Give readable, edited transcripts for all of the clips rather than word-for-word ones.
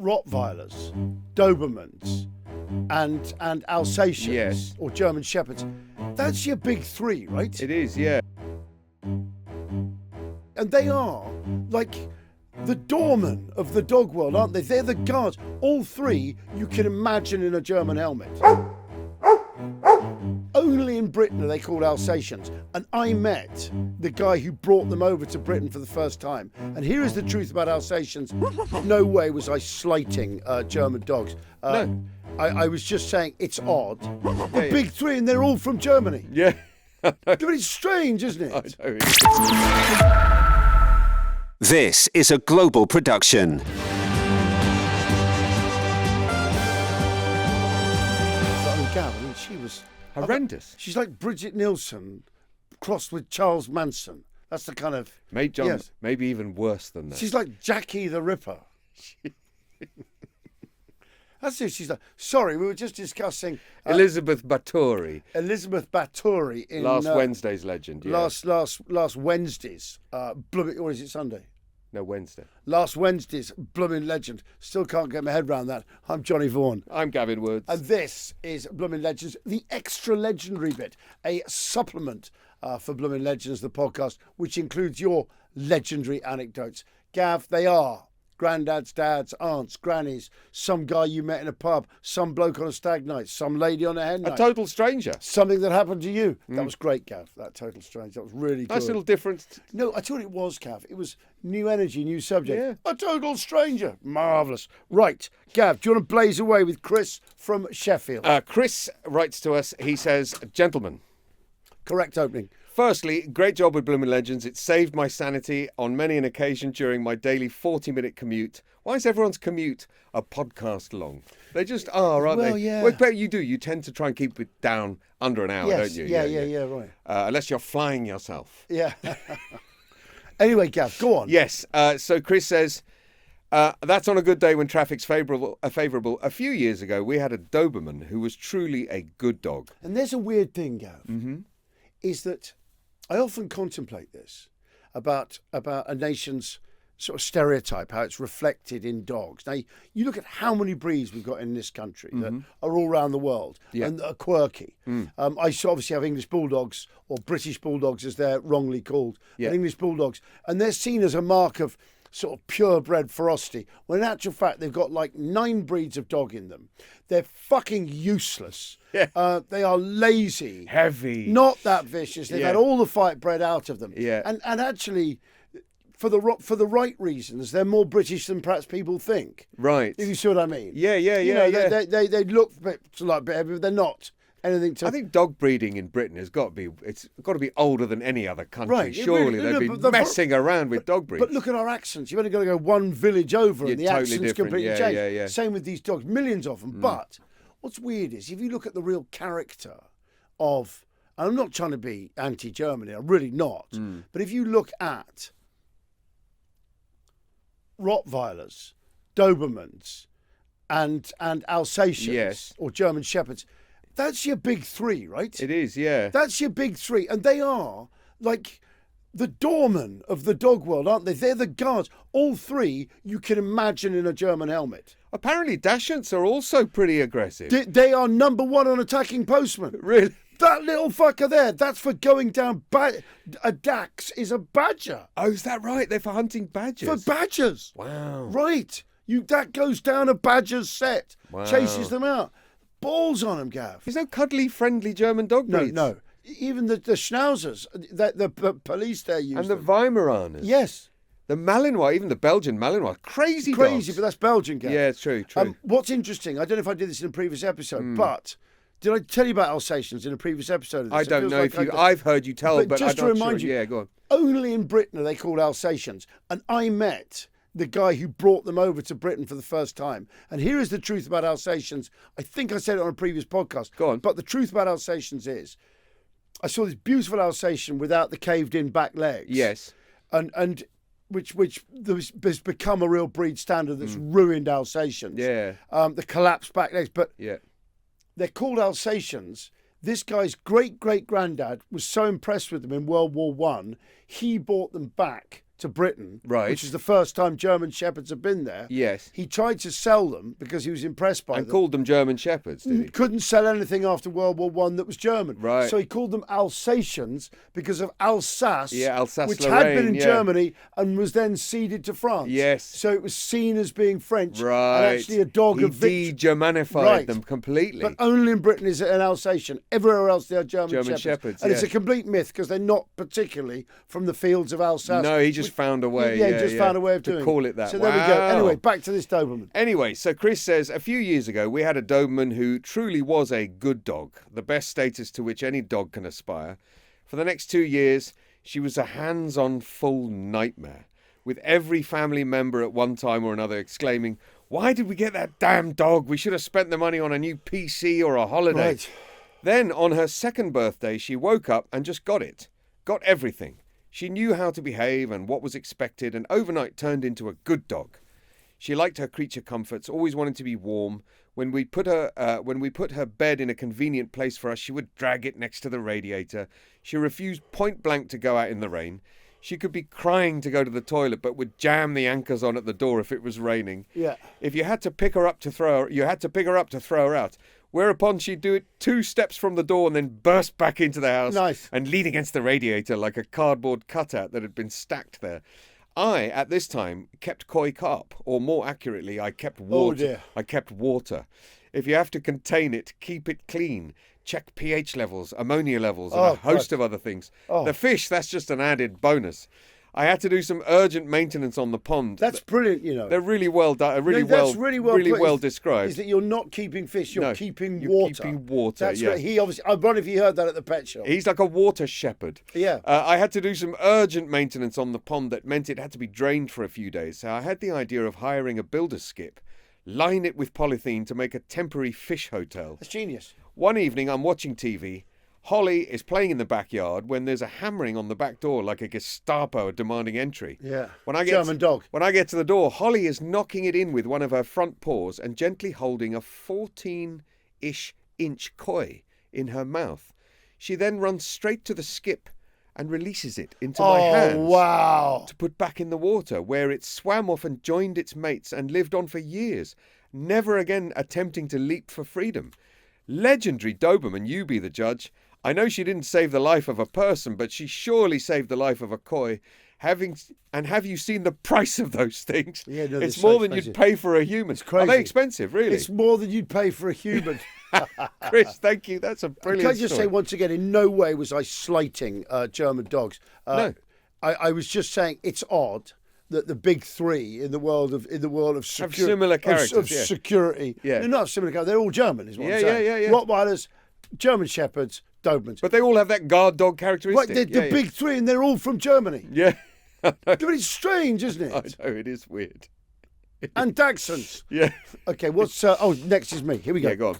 Rottweilers, Dobermans, and Alsatians, Yes. or German Shepherds. That's your big three, right? It is, yeah. And they are like the doorman of the dog world, aren't they? They're the guards. All three you can imagine in a German helmet. Only in Britain are they called Alsatians. And I met the guy who brought them over to Britain for the first time. And here is the truth about Alsatians. No way was I slighting German dogs. No. I was just saying it's odd. Yeah. Big three, and they're all from Germany. Yeah. But it's strange, isn't it? I know. This is a global production. Gavin, she was Horrendous. She's like Bridget Nielsen crossed with Charles Manson. That's the kind of... Yes. Maybe even worse than that. She's like Jackie the Ripper. That's it. She's like... Sorry, we were just discussing... Elizabeth Bathory. Elizabeth Bathory in... Last Wednesday's legend, yeah. Last Wednesday's... or is it Sunday? No, Wednesday. Last Wednesday's Bloomin Legend. Still can't get my head around that. I'm Johnny Vaughan. I'm Gavin Woods. And this is Bloomin Legends, the extra legendary bit, a supplement for Bloomin Legends, the podcast, which includes your legendary anecdotes. Gav, they are granddads, dads, aunts, grannies, some guy you met in a pub, some bloke on a stag night, some lady on a hen night. A total stranger. Something that happened to you. That was great, Gav, that total strange. That was really good. Nice little difference. No, I told you it was, Gav. It was new energy, new subject. Yeah. A total stranger. Marvellous. Right, Gav, do you want to blaze away with Chris from Sheffield? Chris writes to us, he says, "Gentlemen, Correct opening. firstly, great job with Bloomin Legends. It saved my sanity on many an occasion during my daily 40-minute commute." Why is everyone's commute a podcast long? They just are, aren't Well, they? yeah. Well, but you do. You tend to try and keep it down under an hour, Yes, don't you? yeah, right. Unless you're flying yourself. Yeah. Anyway, Gav, go on. Yes. So Chris says, that's on a good day when traffic's favourable. A few years ago, we had a Doberman who was truly a good dog. And there's a weird thing, Gav, is that I often contemplate this about a nation's sort of stereotype, how it's reflected in dogs. Now, you look at how many breeds we've got in this country that are all around the world and that are quirky. I obviously have English Bulldogs, or British Bulldogs as they're wrongly called, English Bulldogs, and they're seen as a mark of sort of purebred ferocity, when in actual fact they've got like 9 breeds of dog in them. They're fucking useless. Yeah. They are lazy. Heavy. Not that vicious. They've had all the fight bred out of them. Yeah. And actually, for the right reasons, they're more British than perhaps people think. Right. If you see what I mean. Yeah. They look a bit like heavy, but they're not anything to... I think dog breeding in Britain has got to be older than any other country. Right, Surely really, they'd be messing around with dog breeds. But look at our accents. You've only got to go one village over and the totally accents different. completely change. Yeah. Same with these dogs, millions of them. But what's weird is if you look at the real character of... And I'm not trying to be anti-Germany, I'm really not. But if you look at Rottweilers, Dobermans, and Alsatians, or German Shepherds, that's your big three, right? It is, yeah. That's your big three. And they are like the doorman of the dog world, aren't they? They're the guards. All three you can imagine in a German helmet. Apparently Dachshunds are also pretty aggressive. They are number one on attacking postmen. Really? That little fucker there, that's for going down... A Dax is a badger. Oh, is that right? They're for hunting badgers? For badgers. Wow. Right. That goes down a badger's set. Wow. Chases them out. Balls on them, Gav. There's no cuddly, friendly German dog breeds. No. Even the Schnauzers, the police there use And the them. Weimaraners. Yes. The Malinois, even the Belgian Malinois. Crazy dogs. But that's Belgian, Gav. Yeah, it's true. What's interesting, I don't know if I did this in a previous episode, but... Did I tell you about Alsatians in a previous episode of this? I don't know if I've heard you tell, but just I'm to not remind sure. you, Yeah, go on. Only in Britain are they called Alsatians. And I met the guy who brought them over to Britain for the first time. And here is the truth about Alsatians. I think I said it on a previous podcast. Go on. But the truth about Alsatians is, I saw this beautiful Alsatian without the caved-in back legs. Yes. And which has become a real breed standard that's ruined Alsatians. Yeah. The collapsed back legs. But Yeah. they're called Alsatians. This guy's great-great-granddad was so impressed with them in World War I, he brought them back to Britain, Right. which is the first time German Shepherds have been there. Yes. He tried to sell them because he was impressed by And them. called them German Shepherds, did he? Couldn't sell anything after World War One that was German. Right. So he called them Alsatians because of Alsace, Yeah, Alsace, which Lorraine, had been in yeah. Germany and was then ceded to France. Yes. So it was seen as being French Right. and actually a dog he of victory. de-Germanified Right. them completely. But only in Britain is it an Alsatian. Everywhere else they are German Shepherds, and it's yes. a complete myth because they're not particularly from the fields of Alsace. No, he just found a way. Yeah, he just found a way of to doing call it that. So there we go. Wow. Anyway, back to this Doberman. Anyway, so Chris says, a few years ago we had a Doberman who truly was a good dog, the best status to which any dog can aspire. For the next 2 years, she was a hands-on full nightmare, with every family member at one time or another exclaiming, "Why did we get that damn dog? We should have spent the money on a new PC or a holiday." Right. Then, on her second birthday, she woke up and just got it. Got everything. She knew how to behave and what was expected, and overnight turned into a good dog. She liked her creature comforts, always wanted to be warm. When we put her bed in a convenient place for us, she would drag it next to the radiator. She refused point blank to go out in the rain. She could be crying to go to the toilet, but would jam the anchors on at the door if it was raining. Yeah. If you had to pick her up to throw her out. Whereupon she'd do it 2 steps from the door and then burst back into the house Nice. and lean against the radiator like a cardboard cutout that had been stacked there. I, at this time, kept koi carp, or more accurately, I kept water. dear. I kept water. If you have to contain it, keep it clean. Check pH levels, ammonia levels, and a host of other things. Oh. The fish, that's just an added bonus. I had to do some urgent maintenance on the pond. That's brilliant, you know. They're really well done, No, that's really well put. described. Is that you're not keeping fish, you're No, keeping you're water. keeping water, That's yeah. right. He obviously, I wonder if you heard that at the pet shop. He's like a water shepherd. Yeah. I had to do some urgent maintenance on the pond that meant it had to be drained for a few days. So I had the idea of hiring a builder's skip, line it with polythene to make a temporary fish hotel. That's genius. One evening I'm watching TV. Holly is playing in the backyard when there's a hammering on the back door like a Gestapo demanding entry. Yeah. When I get German dog. When I get to the door, Holly is knocking it in with one of her front paws and gently holding a 14-ish inch koi in her mouth. She then runs straight to the skip and releases it into my hands. Oh, wow. To put back in the water, where it swam off and joined its mates and lived on for years, never again attempting to leap for freedom. Legendary Doberman, you be the judge. I know she didn't save the life of a person, but she surely saved the life of a koi. Have you seen the price of those things? Yeah, no, it's they're so more than expensive. you'd pay for a human. It's crazy. Are they expensive, really? It's more than you'd pay for a human. Chris, thank you. That's a brilliant Can I just say story. once again, in no way was I slighting German dogs. No. I was just saying it's odd that the big three in the world of Have similar characters, of yeah. security. Yeah. They're not similar characters. They're all German, is what Yeah, I'm saying. yeah. Rottweilers, German Shepherds, Dobermans. But they all have that guard dog characteristic. Right, they're the big three, and they're all from Germany. Yeah. But it's strange, isn't I it? know, it is weird. And Dachshunds. Yeah. Okay, what's next is me. Here we go. Yeah, go on.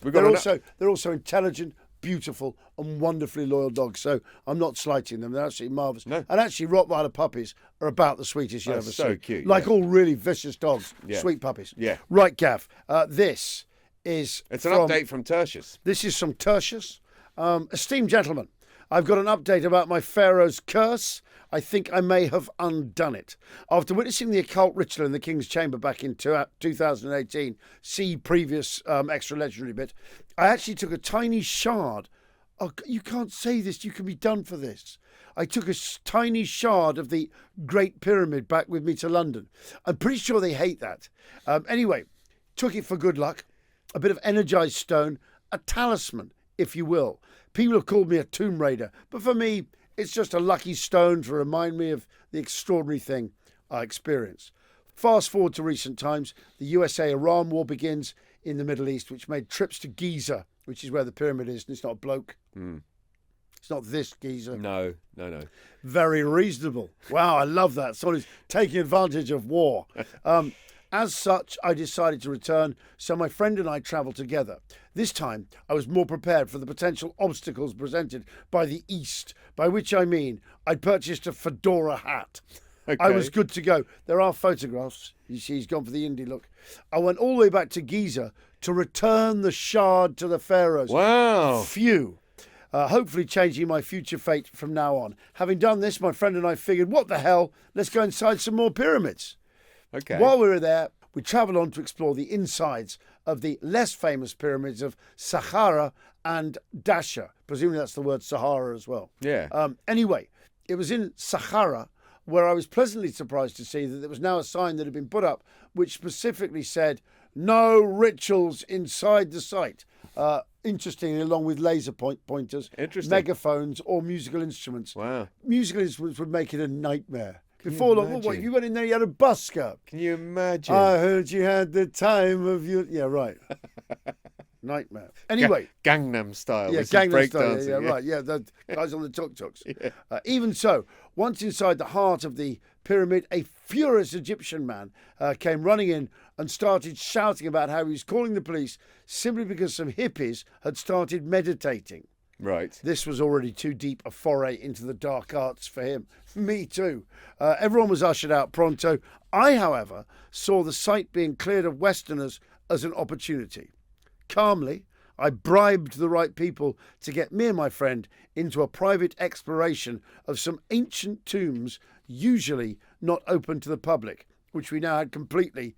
We've got They're also intelligent, beautiful, and wonderfully loyal dogs. So I'm not slighting them. They're absolutely marvellous. No. And actually, Rottweiler puppies are about the sweetest you Oh, ever so see. cute, Like yeah. all really vicious dogs, Yeah. sweet puppies. Yeah. Right, Gav. This is It's an update from Tertius. This is from Tertius. Esteemed gentlemen, I've got an update about my Pharaoh's curse. I think I may have undone it. After witnessing the occult ritual in the King's Chamber back in 2018, see previous extra legendary bit, I actually took a tiny shard. Oh, you can't say this. You can be done for this. I took a tiny shard of the Great Pyramid back with me to London. I'm pretty sure they hate that. Anyway, took it for good luck. A bit of energised stone, a talisman, if you will. People have called me a tomb raider, but for me, it's just a lucky stone to remind me of the extraordinary thing I experienced. Fast forward to recent times, the USA-Iran war begins in the Middle East, which made trips to Giza, which is where the pyramid is, and it's not a bloke. It's not this Giza. No. Very reasonable. Wow, I love that. Someone who's taking advantage of war. As such, I decided to return, so my friend and I travelled together. This time, I was more prepared for the potential obstacles presented by the East, by which I mean I'd purchased a fedora hat. Okay. I was good to go. There are photographs. You see, he's gone for the indie look. I went all the way back to Giza to return the shard to the pharaohs. Wow. Phew. hopefully changing my future fate from now on. Having done this, my friend and I figured, what the hell, let's go inside some more pyramids. Okay. While we were there, we travelled on to explore the insides of the less famous pyramids of Saqqara and Dasha. Presumably that's the word Sahara as well. Yeah. Anyway, it was in Saqqara where I was pleasantly surprised to see that there was now a sign that had been put up which specifically said, no rituals inside the site. Interestingly, along with laser pointers, megaphones or musical instruments. Wow. Musical instruments would make it a nightmare. Before long, what, you went in there, you had a busker. Can you imagine? I heard you had the time of your... Yeah, right. Nightmare. Anyway. Gangnam Style. Yeah, Gangnam Style. Yeah, right. Yeah, the guys on the tuk-tuks. Yeah. Even so, once inside the heart of the pyramid, a furious Egyptian man came running in and started shouting about how he was calling the police simply because some hippies had started meditating. Right. This was already too deep a foray into the dark arts for him. Me too. Everyone was ushered out pronto. I, however, saw the site being cleared of Westerners as an opportunity. Calmly, I bribed the right people to get me and my friend into a private exploration of some ancient tombs, usually not open to the public, which we now had completely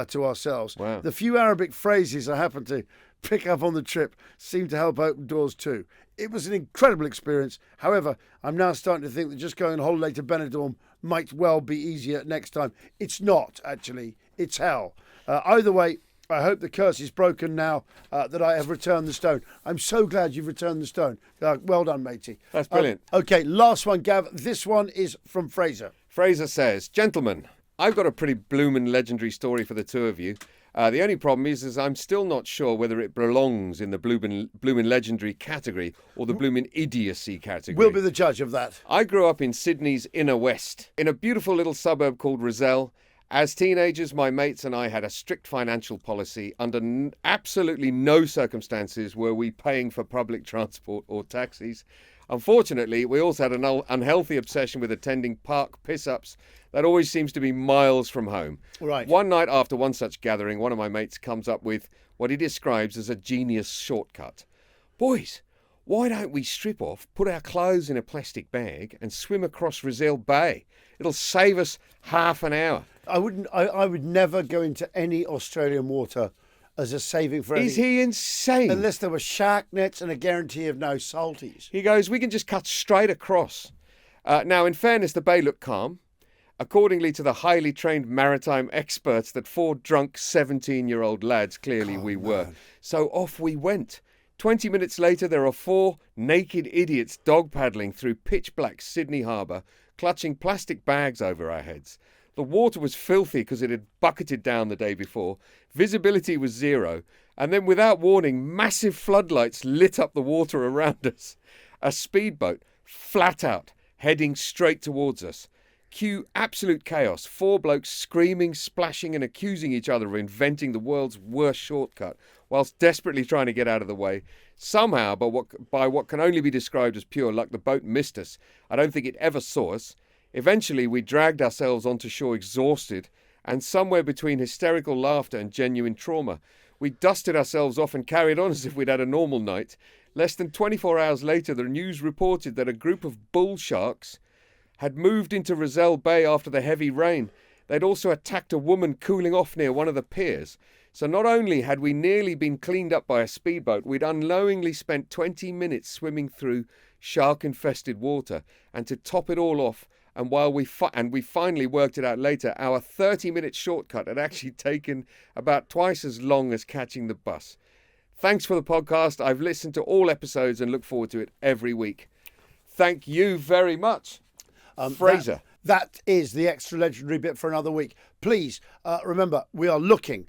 to ourselves. Wow. The few Arabic phrases I happened to pick up on the trip seemed to help open doors too. It was an incredible experience. However, I'm now starting to think that just going on holiday to Benidorm might well be easier next time. It's not, actually. It's hell. Either way, I hope the curse is broken now that I have returned the stone. I'm so glad you've returned the stone. Well done, matey. That's brilliant. Okay, last one, Gav. This one is from Fraser. Fraser says, gentlemen, I've got a pretty bloomin' legendary story for the two of you. The only problem is I'm still not sure whether it belongs in the bloomin' legendary category or the bloomin' idiocy category. We'll be the judge of that. I grew up in Sydney's inner west, in a beautiful little suburb called Rozelle. As teenagers, my mates and I had a strict financial policy. Under absolutely no circumstances were we paying for public transport or taxis. Unfortunately, we also had an unhealthy obsession with attending park piss-ups that always seems to be miles from home. Right. One night after one such gathering, one of my mates comes up with what he describes as a genius shortcut. Boys, why don't we strip off, put our clothes in a plastic bag and swim across Rozelle Bay? It'll save us half an hour. I would never go into any Australian water as a saving for anything. Is he insane? Unless there were shark nets and a guarantee of no salties. He goes, we can just cut straight across. Now, in fairness, the bay looked calm. Accordingly to the highly trained maritime experts that 4 drunk 17-year-old lads clearly we were. So off we went. 20 minutes later, there are 4 naked idiots dog paddling through pitch-black Sydney Harbour, clutching plastic bags over our heads. The water was filthy because it had bucketed down the day before. Visibility was 0. And then without warning, massive floodlights lit up the water around us. A speedboat, flat out, heading straight towards us. Cue absolute chaos. 4 blokes screaming, splashing and accusing each other of inventing the world's worst shortcut whilst desperately trying to get out of the way. Somehow, by what can only be described as pure luck, the boat missed us. I don't think it ever saw us. Eventually, we dragged ourselves onto shore exhausted and somewhere between hysterical laughter and genuine trauma. We dusted ourselves off and carried on as if we'd had a normal night. Less than 24 hours later, the news reported that a group of bull sharks had moved into Rozelle Bay after the heavy rain. They'd also attacked a woman cooling off near one of the piers. So not only had we nearly been cleaned up by a speedboat, we'd unknowingly spent 20 minutes swimming through shark-infested water. And to top it all off, and while we finally worked it out later, our 30-minute shortcut had actually taken about twice as long as catching the bus. Thanks for the podcast. I've listened to all episodes and look forward to it every week. Thank you very much. Fraser. That is the extra legendary bit for another week. Please remember, we are looking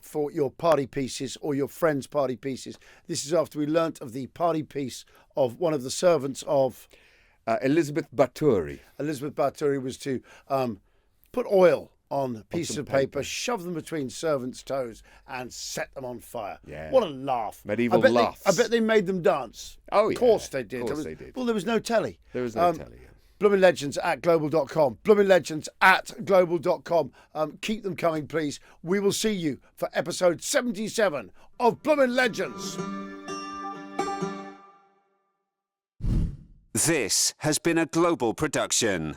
for your party pieces or your friends' party pieces. This is after we learnt of the party piece of one of the servants of Elizabeth Bathory. Elizabeth Bathory was to put oil on pieces of paper, shove them between servants' toes and set them on fire. Yeah. What a laugh. Medieval laughs. I bet they made them dance. Oh, yeah. Of course they did. Of course they did. Well, there was no telly. There was no telly. Bloomin Legends at global.com. Bloomin Legends at global.com. Keep them coming, please. We will see you for episode 77 of Bloomin Legends. This has been a global production.